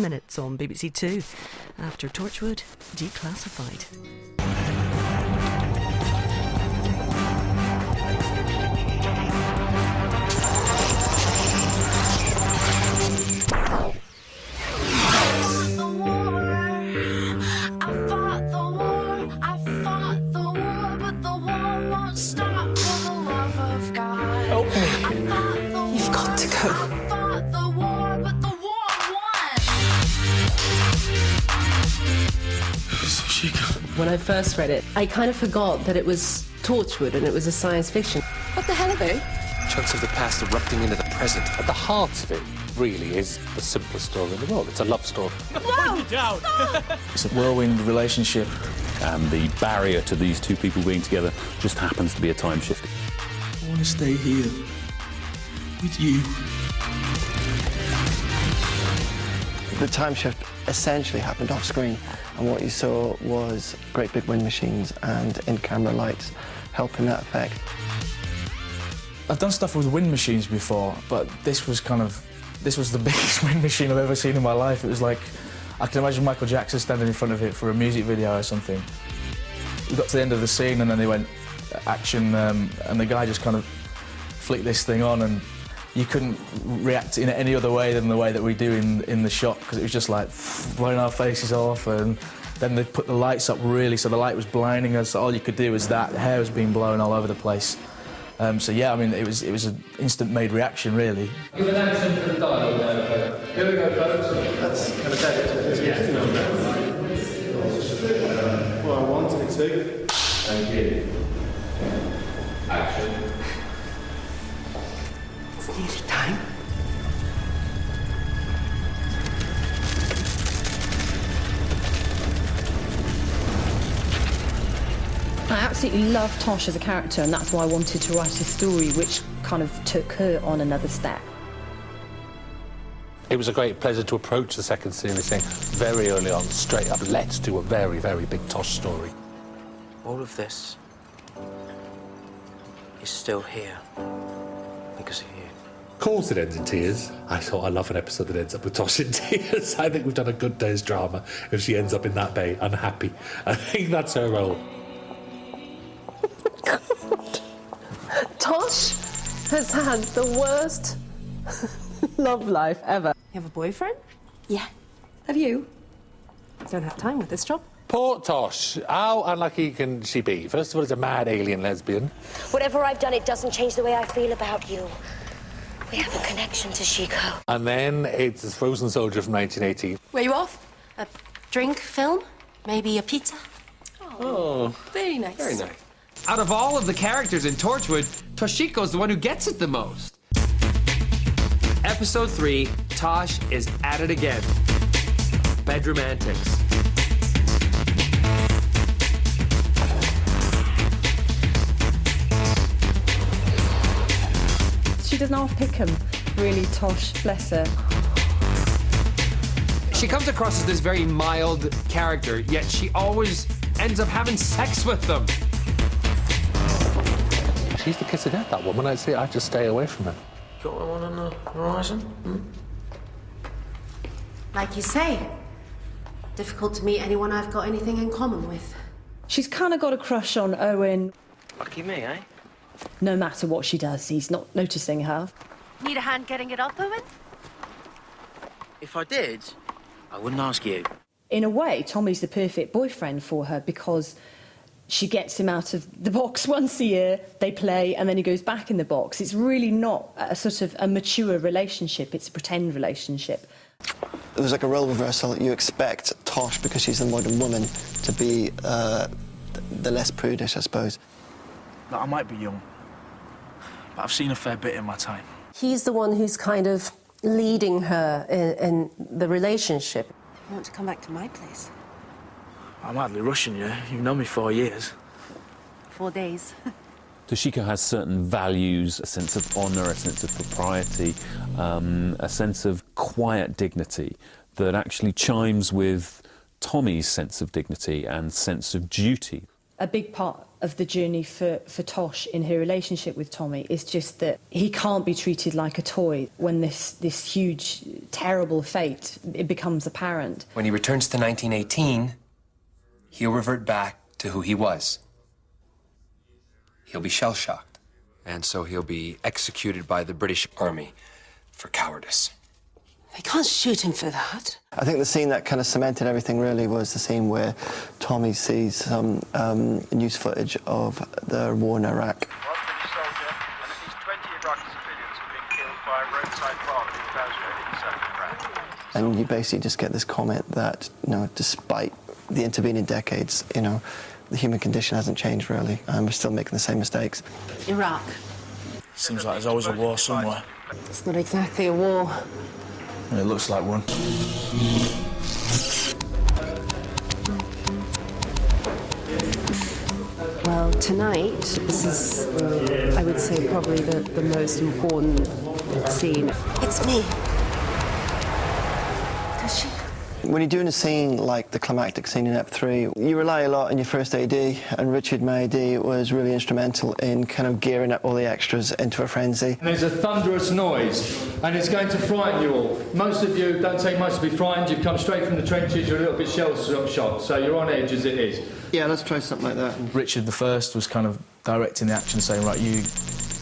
minutes on BBC Two after Torchwood Declassified. You've got to go. When I first read it, I kind of forgot that it was Torchwood and it was a science fiction. What the hell are they? Chunks of the past erupting into the present. At the heart of it really is the simplest story in the world. It's a love story. No! It's a whirlwind relationship. And the barrier to these two people being together just happens to be a time shift. I want to stay here with you. The time shift essentially happened off screen, and what you saw was great big wind machines and in-camera lights helping that effect. I've done stuff with wind machines before, but this was the biggest wind machine I've ever seen in my life. It was like, I can imagine Michael Jackson standing in front of it for a music video or something. We got to the end of the scene and then they went action, and the guy just kind of flicked this thing on, and you couldn't react in any other way than the way that we do in the shot, because it was just like blowing our faces off, and then they put the lights up really, so the light was blinding us. All you could do was that. The hair was being blown all over the place. So yeah, I mean, it was an instant-made reaction, really. Give an action for the dialogue now. Here we go, folks. That's kind of better. Yeah. Well, I wanted to. Thank you. Action. It's nearly time. I absolutely love Tosh as a character, and that's why I wanted to write a story which kind of took her on another step. It was a great pleasure to approach the second series saying very early on, straight up, let's do a very, very big Tosh story. All of this is still here because of you. Of course it ends in tears. I thought I love an episode that ends up with Tosh in tears. I think we've done a good day's drama if she ends up in that bay unhappy. I think that's her role. Tosh has had the worst love life ever. You have a boyfriend? Yeah. Have you? Don't have time with this job. Poor Tosh. How unlucky can she be? First of all, it's a mad alien lesbian. Whatever I've done, it doesn't change the way I feel about you. We have a connection to Chico. And then it's this frozen soldier from 1918. Where are you off? A drink, film? Maybe a pizza? Oh. Very nice. Very nice. Out of all of the characters in Torchwood, Toshiko's the one who gets it the most. Episode 3, Tosh is at it again. Bedroom antics. She doesn't half pick him, really, Tosh, bless her. She comes across as this very mild character, yet she always ends up having sex with them. She's the kiss of death, that woman. I just stay away from her. Got one on the horizon? Like you say, difficult to meet anyone I've got anything in common with. She's kind of got a crush on Owen. Lucky me, eh? No matter what she does, he's not noticing her. Need a hand getting it up, Owen? If I did, I wouldn't ask you. In a way, Tommy's the perfect boyfriend for her because she gets him out of the box once a year, they play, and then he goes back in the box. It's really not a sort of a mature relationship, it's a pretend relationship. It was like a role reversal. You expect Tosh, because she's a modern woman, to be the less prudish, I suppose. I might be young, but I've seen a fair bit in my time. He's the one who's kind of leading her in the relationship. You want to come back to my place? I'm hardly rushing you. You've known me 4 years. 4 days. Toshiko has certain values, a sense of honour, a sense of propriety, a sense of quiet dignity that actually chimes with Tommy's sense of dignity and sense of duty. a big part of the journey for Tosh in her relationship with Tommy is just that he can't be treated like a toy when this huge, terrible fate, it becomes apparent. When he returns to 1918, he'll revert back to who he was. He'll be shell-shocked, and so he'll be executed by the British Army for cowardice. They can't shoot him for that. I think the scene that kind of cemented everything really was the scene where Tommy sees some news footage of the war in Iraq. One British soldier and at least 20 Iraqi civilians have been killed by a roadside bomb in Basra in southern Iraq. And you basically just get this comment that, you know, despite the intervening decades, you know, the human condition hasn't changed really, and we're still making the same mistakes. Iraq. Seems like there's always a war somewhere. It's not exactly a war. It looks like one. Well, tonight, this is, I would say, probably the most important scene. It's me. When you're doing a scene like the climactic scene in Ep 3, you rely a lot on your first AD, and Richard, my AD, was really instrumental in kind of gearing up all the extras into a frenzy. And there's a thunderous noise, and it's going to frighten you all. Most of you don't take much to be frightened. You've come straight from the trenches, you're a little bit shell-shocked, so you're on edge as it is. Yeah, let's try something like that. Richard the First was kind of directing the action, saying, right,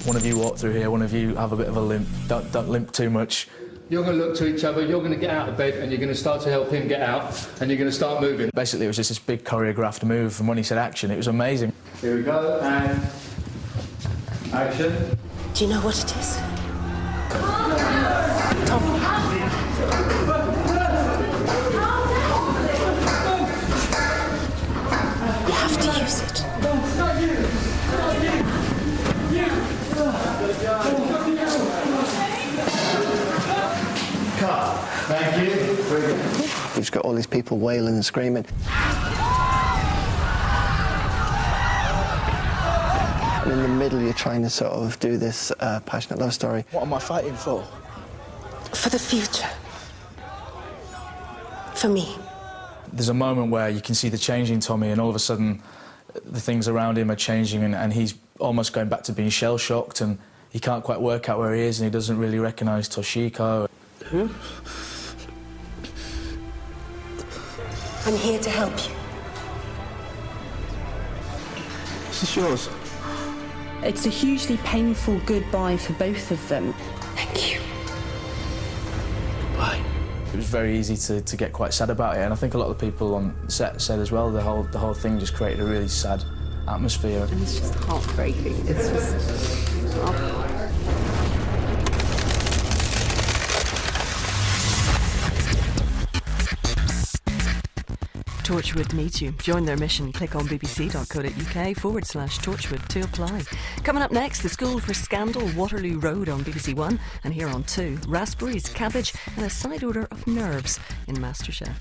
one of you walk through here, one of you have a bit of a limp, don't limp too much. You're going to look to each other, you're going to get out of bed, and you're going to start to help him get out, and you're going to start moving. Basically, it was just this big choreographed move, and when he said action, it was amazing. Here we go, and action. Do you know what it is? Tommy. You have to use it. Cut. Thank you. Very good. You've just got all these people wailing and screaming. And in the middle, you're trying to sort of do this passionate love story. What am I fighting for? For the future. For me. There's a moment where you can see the change in Tommy, and all of a sudden the things around him are changing, and he's almost going back to being shell-shocked, and he can't quite work out where he is, and he doesn't really recognise Toshiko. I'm here to help you. This is yours. It's a hugely painful goodbye for both of them. Thank you. Goodbye. It was very easy to get quite sad about it, and I think a lot of the people on set said as well, the whole thing just created a really sad atmosphere. And it's just heartbreaking. It's just... Oh. Torchwood needs you. Join their mission. Click on bbc.co.uk/Torchwood to apply. Coming up next, The School for Scandal, Waterloo Road on BBC One, and here on 2, raspberries, cabbage and a side odour of nerves in MasterChef.